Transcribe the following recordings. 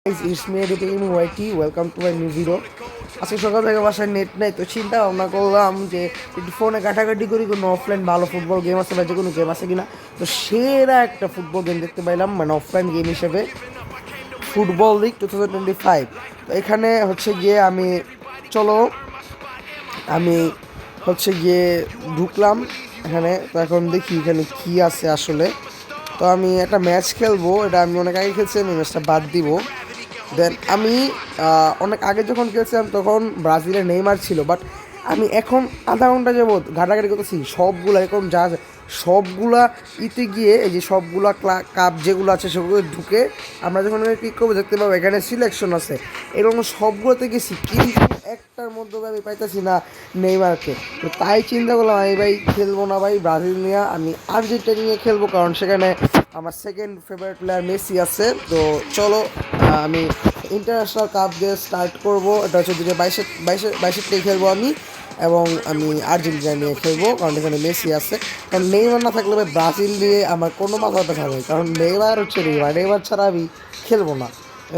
Guys, it's me editing YT. Welcome to my new video. আজকে সকাল থেকে বাসায় নেট নাই, তো চিন্তা ভাবনা করলাম যে একটু ফোনে ঘাটাঘাটি করি কোনো অফলাইন ভালো ফুটবল গেম আছে বা যে কোনো গেম আছে কিনা। তো সেরা একটা ফুটবল গেম দেখতে পাইলাম, মানে অফলাইন গেম হিসেবে ফুটবল লিগ 2025। তো এখানে হচ্ছে গিয়ে চলো আমি হচ্ছে গিয়ে ঢুকলাম এখানে। তো এখন দেখি এখানে কি আছে আসলে। তো আমি একটা ম্যাচ খেলবো, এটা আমি অনেক আগে খেলছি, আমি ম্যাচটা বাদ দিব। দেন আমি অনেক আগে যখন খেলছিলাম তখন ব্রাজিলের নেইমার ছিল, বাট আমি এখন আধা ঘন্টা যাবত ঘাটাঘাটি করতেছি সবগুলা এখন যা সবগুলা ইতে গিয়ে এই যে সবগুলা কাপ যেগুলো আছে সেগুলো ঢুকে আমরা যখন ক্লিক করবো দেখতে পাবো এখানে সিলেকশন আছে, এরকম সবগুলোতে গেছি কিন্তু একটার মধ্যে আমি পাইতেছি না নেইমারকে। তো তাই চিন্তা করলাম আমি ভাই খেলবো না ভাই ব্রাজিল নিয়ে, আমি আর্জেন্টিনা নিয়ে খেলবো, কারণ সেখানে আমার সেকেন্ড ফেভারিট প্লেয়ার মেসি আছে। তো চলো আমি ইন্টারন্যাশনাল কাপ দিয়ে স্টার্ট করবো। এটা হচ্ছে 2022 খেলবো আমি, এবং আমি আর্জেন্টিনা নিয়ে খেলবো কারণ এখানে মেসি আছে। কারণ নেইমার না থাকলে ব্রাজিল দিয়ে আমার কোনো মাথা ব্যথা নেই, কারণ নেইমার হচ্ছে নেইমার ছাড়া আমি খেলবো না।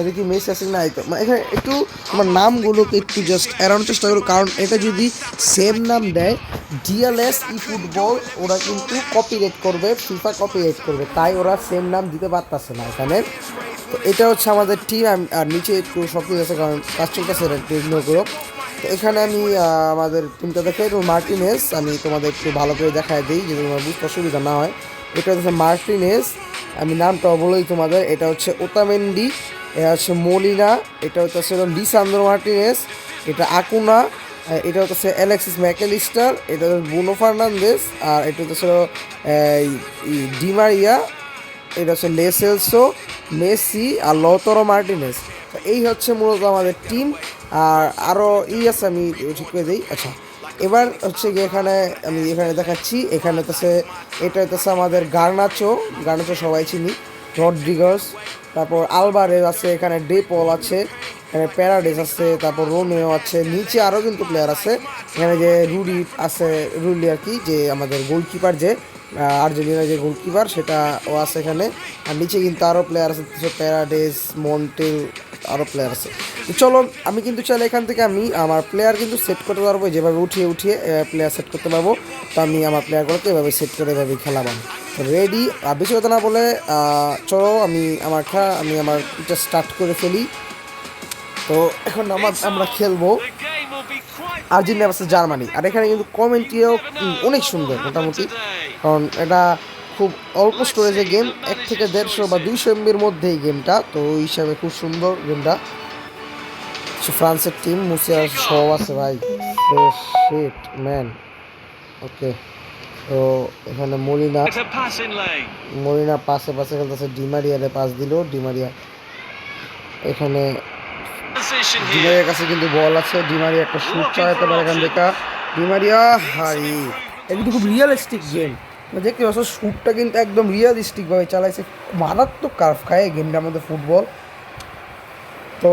দেখি মেসি আছে না, তো এখানে একটু আমার নামগুলোকে একটু জাস্ট এড়ানোর চেষ্টা করো, কারণ এটা যদি সেম নাম দেয় ডিএলএস ই ফুটবল ওরা কিন্তু কপিরাইট করবে, ফিফা কপিরাইট করবে, তাই ওরা সেম নাম দিতে পারতেছে না এখানে। তো এটা হচ্ছে আমাদের টিম, আর নিচে একটু সব কিছু আছে কারণ কাজ চলতেছে একটু ইগনোর করো। তো এখানে আমি আমাদের টিমটা দেখাই, তো মার্টিনেস আমি তোমাদের একটু ভালো করে দেখায় দিই যদি তোমার বুঝতে অসুবিধা না হয়। এটা হচ্ছে মার্টিনেস, আমি নামটা বলেই তোমাদের, এটা হচ্ছে ওতামেন্ডি, এটা হচ্ছে মলিনা, এটা হচ্ছে লিসান্দ্রো মার্টিনেস, এটা আকুনা, এটা হচ্ছে অ্যালেক্সিস ম্যাকেলিস্টার, এটা হচ্ছে ব্রুনো ফার্নান্দেস, আর এটা হচ্ছে ডিমারিয়া, এটা হচ্ছে লেসেলসো, মেসি আর লতরো মার্টিনেস। তো এই হচ্ছে মূলত আমাদের টিম। আর আরও আছে, আমি ঠিক করে দিই। আচ্ছা, এবার হচ্ছে গিয়ে এখানে আমি এখানে দেখাচ্ছি, এখানে হচ্ছে এটা হচ্ছে আমাদের গার্নাচো, গার্নাচো সবাই চিনি, রড্রিগাস, তারপর আলবারেজ আছে, এখানে ডেপল আছে, এখানে প্যারাডেস আছে, তারপর রোমেও আছে, নিচে আরও কিন্তু প্লেয়ার আছে। এখানে যে রুডি আছে, রুডি আর কি, যে আমাদের গোলকিপার, যে আর্জেন্টিনার যে গোলকিপার সেটা ও আছে এখানে। আর নিচে কিন্তু আরও প্লেয়ার আছে, প্যারাডেস, মন্টেল, আরও প্লেয়ার আছে। তো চলো আমি কিন্তু চাইলে এখান থেকে আমি আমার প্লেয়ার কিন্তু সেট করতে পারবো, যেভাবে উঠিয়ে উঠিয়ে প্লেয়ার সেট করতে পারবো। তো আমি আমার প্লেয়ারগুলোকে এভাবে সেট করে এভাবে খেলাবাম। তো রেডি, আর বেশি কথা না বলে চলো আমি আমার এটা স্টার্ট করে ফেলি। তো এখন আমরা খেলবো আর্জেন্টিনা ভার্সেস জার্মানি। আর এখানে কিন্তু কমেন্ট্রিও অনেক সুন্দর মোটামুটি, কারণ এটা খুব অল্প স্টোরেজের গেম, 1 থেকে 150 বা 200 MB মধ্যে এই গেমটা, তো ওই হিসাবে খুব সুন্দর গেমটা। ফ্রান্সের টিম মুসিয়া সব আছে ভাই, শিট ম্যান। ওকে, তো এখানে মলিনা পাশে পাশে খেলতেছে, ডিমারিয়ারে পাস দিল, ডিমারিয়া এখানে ডিমারিয়ার কাছে কিন্তু বল আছে, ডিমারিয়া একটা শুট চালাতে পারে এখান থেকে, ডিমারিয়া হারি। এটা কিন্তু খুব রিয়েলিস্টিক গেম, দেখতে পাচ্ছ শ্যুটটা কিন্তু একদম রিয়েলিস্টিকভাবে চালাইছে, মারাত্মক কার্ভ খায় এই গেমটার মধ্যে ফুটবল। তো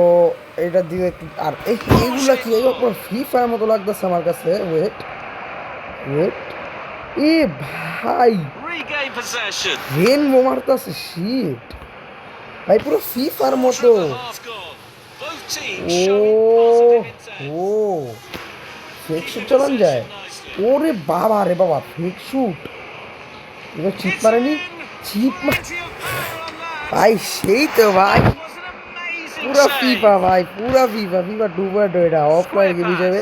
এটা দিয়ে একটু, আর এইগুলো কি ফ্রি ফায়ার মতো লাগতেছে আমার কাছে। ওয়েট ওয়েট, এ ভাই রেনবো মারতেছে, শিট ভাই পুরো ফ্রি ফায়ার মতো। ও ও ফেক শুট চালান যায়, ওরে বাবা রে বাবা, ফেক শুট এটা চিপ মারেনি, চিপ ভাই, সেই তো ভাই পুরা ফিফা ভাই, পুরা ফিফা, ফিফা 2.0 এটা অফলাইন গেম হিসেবে।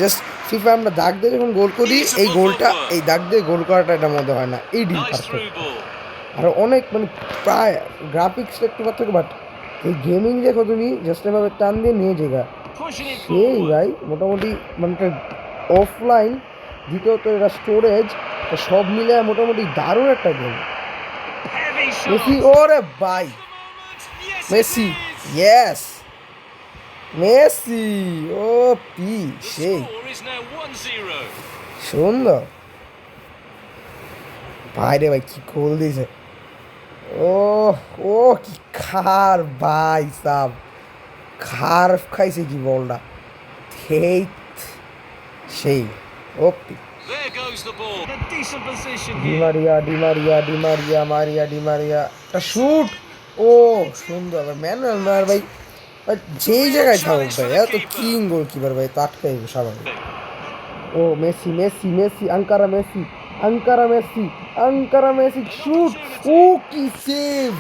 জাস্ট ফিফা আমরা দাগ দিয়ে যখন গোল করি, এই গোলটা এই দাগ দিয়ে গোল করাটা এটার মধ্যে হয় না, এই ডিল পার্থক্য। আর অনেক মানে প্রায় গ্রাফিক্সটা একটু পার্থক্য, বাট এই গেমিং দেখো তুমি জাস্ট এভাবে টান দিয়ে নিয়ে যেগা সেই ভাই মোটামুটি, মানে অফলাইন, দ্বিতীয়ত এটা স্টোরেজ, সব মিলে মোটামুটি দারুণ একটা গেম। মেসি, ওরে ভাই মেসি, ইয়েস মেসি, ও পি সেই সুন্দর ভাই রে ভাই, কি গোল দিয়েছে, ও ও কি খার ভাই সাব, খার খাইছে কি বলটা, সেই সেই ওপি। Di Maria Di Maria Di Maria Maria Di Maria, একটা শুট, ও সুন্দর ম্যানুয়াল নয় ভাই, বাট যেই জায়গায় থাকুক ভাই এত কিং গোলকিপার ভাই, তো আটকাই স্বাভাবিক। ও মেসি মেসি মেসি আঙ্কারা মেসি, আঙ্কারা মেসি, আঙ্কারা মেসি শুট। ও কি সেভ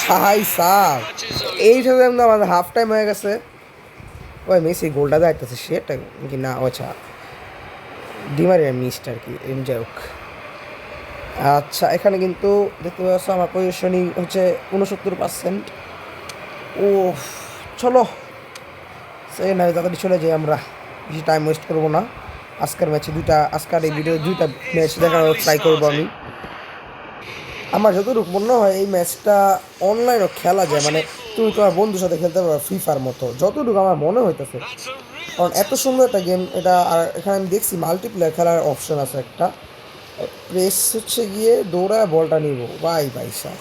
ভাই সাব, এই সাথে আমাদের হাফ টাইম হয়ে গেছে। ওই মেসি গোলটা যাইতেছে সেটা কি না, আচ্ছা ডিমারিয়ার মিস্ট আর কি, যাই হোক। আচ্ছা এখানে কিন্তু দেখতে পাচ্ছ আমার পজিশনিং হচ্ছে 69%। ও চলো সে না তাড়াতাড়ি চলে যাই, আমরা বেশি টাইম ওয়েস্ট করবো না। আজকের ম্যাচে আজকের এই ভিডিও দুইটা ম্যাচ দেখার ট্রাই করবো আমি। আমার যতটুকু মনে হয় এই ম্যাচটা অনলাইনও খেলা যায়, মানে তুমি তোমার বন্ধুর সাথে খেলতে পারো ফিফার মতো, যতটুকু আমার মনে হইতেছে। কারণ এত সুন্দর একটা গেম এটা। আর এখানে আমি দেখছি মাল্টিপ্লেয়ার খেলার অপশন আছে একটা, প্রেস হচ্ছে গিয়ে দৌড়ায় বলটা নিব বাই বাই সা।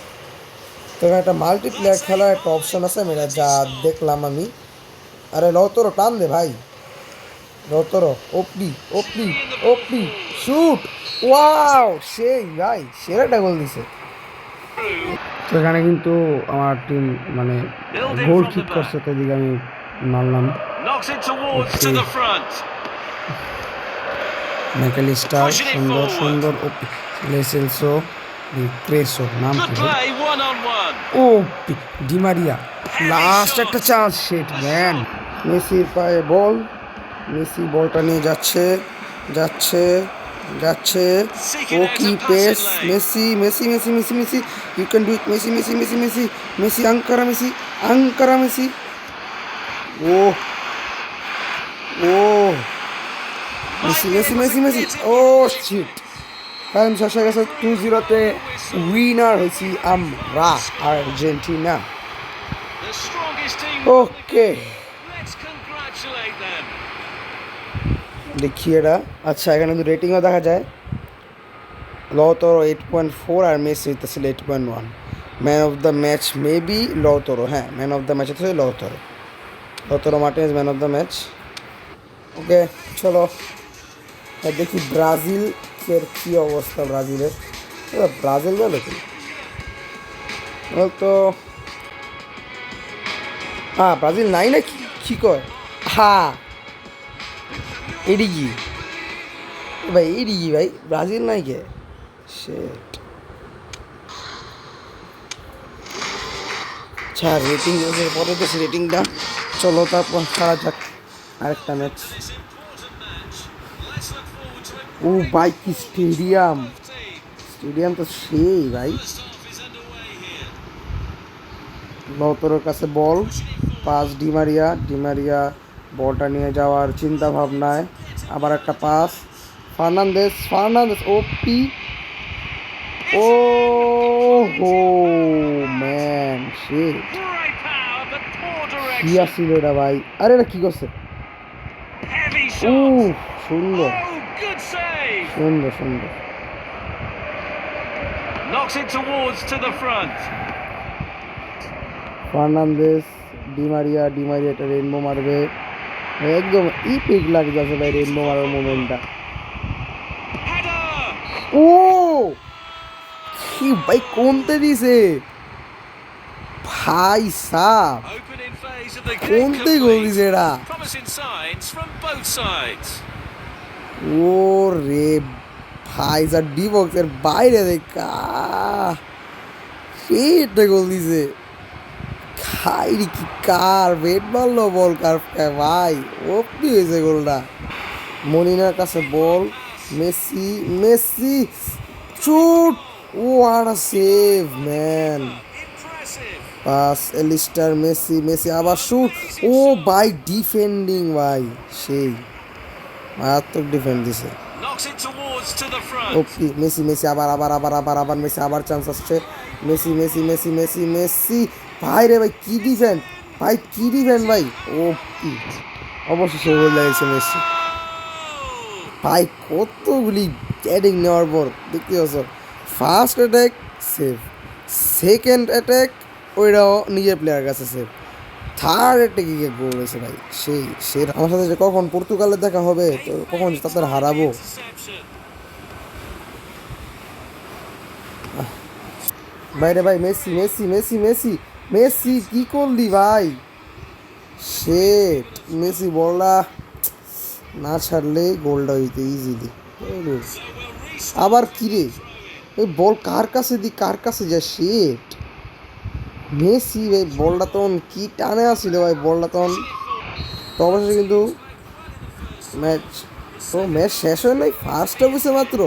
তো এখানে একটা মাল্টিপ্লেয়ার খেলার একটা অপশন আছে, আমি এটা যা দেখলাম আমি। আরে লতরো টান দে ভাই, লতরো ওপি ওপি ওপি শুট। ওয়াও সেই ভাই সেরাটা গোল দিছে। তো এখানে কিন্তু আমার টিম মানে গোল কিক করছে, তো এদিকে আমি মারলাম। ম্যাকালিস্টার সুন্দর সুন্দর ওপি লেসেলসো ক্রেসো নাম কি, ও ডিমারিয়া লাস্ট একটা চান্স শিট ম্যান। মেসির পায়ে বল, মেসি বলটা নিয়ে যাচ্ছে যাচ্ছে যাচ্ছে। ও কি pace, Messi Messi Messi Messi Messi, you can do it Messi Messi Messi Messi Messi আঙ্কারা মেসি, আঙ্কারা মেসি। ও ও মেসি মেসি মেসি মেসি, ও শিট। টাইম শেষ হয়ে গেছে, 2-0 উইনার হয়েছি আমরা আর্জেন্টিনা। ওকে দেখি এটা। আচ্ছা এখানে কিন্তু রেটিংও দেখা যায়, লতরো 8.4 আর মেসি হইতেছিল 8.1। Man of the match maybe Lautaro, হ্যাঁ ম্যান অফ দ্য ম্যাচ হচ্ছে Lautaro, Lautaro Martinez man of the match. Okay চলো দেখি ব্রাজিল এর কী অবস্থা, ব্রাজিলের ব্রাজিল গেল কি তো, হ্যাঁ ব্রাজিল নাই না কি কয়, হ্যাঁ এডি কি ভাই, এডি কি ভাই ব্রাজিল নাই কে শেট। আচ্ছা রেটিং পরে দেখছি রেটিংটা, চলো তারপর সারা যাক আরেকটা ম্যাচ। ও ভাই কি স্টেডিয়াম, স্টেডিয়াম তো সেই ভাই। লতরোর কাছে বল, পাস ডিমারিয়া, ডিমারিয়া বলটা নিয়ে যাওয়ার চিন্তা ভাবনায়, আবার একটা পাস ফার্নান্দেস, ফার্নান্দেস ওপি। ও হো ম্যান শিট, কি আসছিল এটা ভাই, আরে এটা কি করছে। ও সুন্দর সুন্দর সুন্দর। ফার্নান্দেস, ডিমারিয়া, ডিমারিয়া একটা রেনবো মারবে, একদম ইপিক লাগতেছে ভাই রেনবো মারার মোমেন্টটা। ও কি ভাই কোনতে দিছে ভাই সাব, কোনতে গোল দিছে এটা। ও রে ভাই যা ডি বক্সের বাইরে দেখা সেটা গোল দিছে। খাইরি কি কার বেট মারলো বল কার ভাই, ওপি হয়েছে গোলটা। মলিনার কাছে বল, মেসি মেসি শুট, ও আর save man. Pass Allister, Messi Messi আবার শুট। ও ভাই ডিফেন্ডিং ভাই সেই মারাত্মক ডিফেন্ড দিছে। ওকে মেসি মেসি আবার আবার আবার আবার আবার মেসি আবার চান্স আসছে, Messi Messi Messi Messi Messi ভাই রে ভাই কি ডিফেন্ড ভাই, কি ডিফেন্ড ভাই। ও কি অবশেষে গোল লাগিয়েছে মেসি ভাই, কতগুলি অ্যাটাক নেওয়ার পর দেখতে পাচ্ছ, first attack save, second attack ওইটাও নিজের প্লেয়ার কাছে সেভ, থার্ড অ্যাটাকে গিয়ে গোল হয়েছে ভাই সেই সে। আমার সাথে যে কখন পর্তুগালের দেখা হবে, তো কখন তাদের হারাবো। বাইরে ভাই, Messi Messi Messi Messi Messi কি করলি ভাই? শেট, মেসি বলটা না ছাড়লে গোলটা হইতে ইজিলি। আবার কি রে, এই বল কার কাছে দি কার কাছে যায়? শেট, মেসি ভাই বলটা তখন কি টানে আসছিল ভাই, বলটা তখন তো অবশ্যই কিন্তু ম্যাচ, তো ম্যাচ শেষ হয় নাই, ফার্স্ট হাফ হয়েছে মাত্র,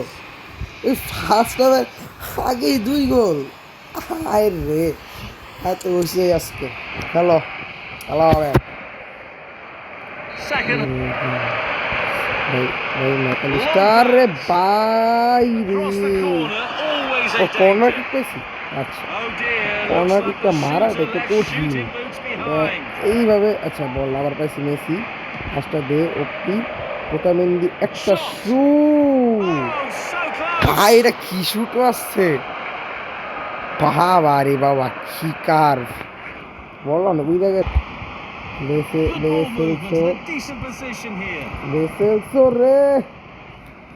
ওই ফার্স্ট হাফের আগেই 2 গোল। আয় রে, এত হয়েছে আজকে। খেলো খেলা হবে ভাই, ভাই ম্যাকালিস্টার রে ভাই রে। ও কর্নার কিক পেয়েছি, আচ্ছা কর্নার কিকটা মারা দেখতে কঠিন এইভাবে। আচ্ছা বল আবার পাইছি মেসি, ফার্স্টটা দে ওপি ওটামেন্দি, একটা শুট ভাই, এটা কি শুট আসছে বাবা রে বাবা, কি কার্ভ বললাম না, বুঝতে গেছে লেসেলসো রে।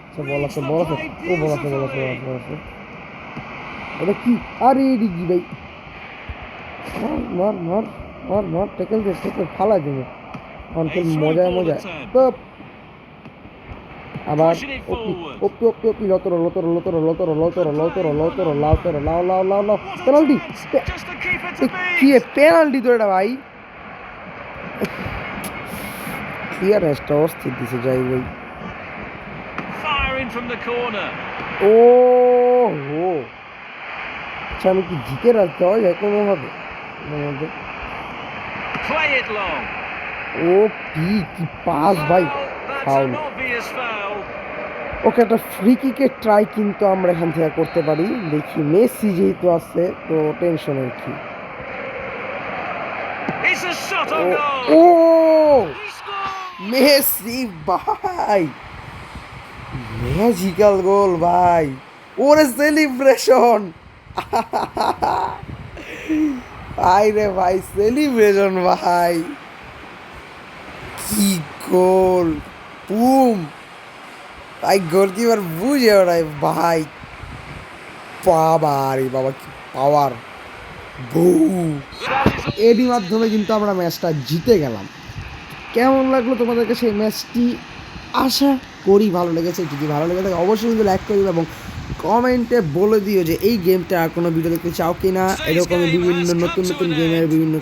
আচ্ছা বল আছে বল আছে, ও বল আছে বল আছে বল আছে, এটা কি? আরে এডি কি ভাই, মার মার মার মার, টেকেল দে, টেকেল ফালা দেবে অনকেল, মজায় মজায় তো। আবার ওপি ওপি ওপি ওপি, লতর লতর লতর লতর লতর লতর লতর লাউতর লাউ লাউ লাউ লাউ, পেনাল্টি কি পেনাল্টি তো এটা ভাই, ক্লিয়ারেন্সটা অস্থির দিছে যাই ভাই। ও হো, আচ্ছা আমি কি জিতে রাখতে হয় কোনোভাবে? ও কি পাস ভাই, ফাউল। ওকে, একটা ফ্রি কিকের ট্রাই কিন্তু আমরা এখান থেকে করতে পারি, দেখি মেসি যেহেতু আছে তো টেনশনের কি। ও মেসি ভাই, ম্যাজিক্যাল গোল ভাই, ওরে সেলিব্রেশন ভাই রে ভাই, সেলিব্রেশন ভাই, কি গোল, বুম ভাই, গোলকিপার বুঝে ওরাই ভাই, বাবা রে বাবা কি পাওয়ার, বউ। এরই মাধ্যমে কিন্তু আমরা ম্যাচটা জিতে গেলাম। কেমন লাগলো তোমাদেরকে সেই ম্যাচটি? আশা করি ভালো লেগেছে। যদি ভালো লেগে থাকে অবশ্যই কিন্তু লাইক করে দিও এবং কমেন্টে বলে দিও যে এই গেমটা আর কোনো ভিডিও দেখতে চাও কি না। এরকম বিভিন্ন নতুন নতুন গেমের বিভিন্ন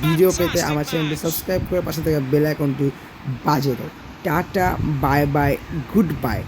ভিডিও পেতে আমার চ্যানেলটি সাবস্ক্রাইব করে পাশে থেকে বেল আইকনটি বাজিয়ে দাও। Tata, bye bye, good bye.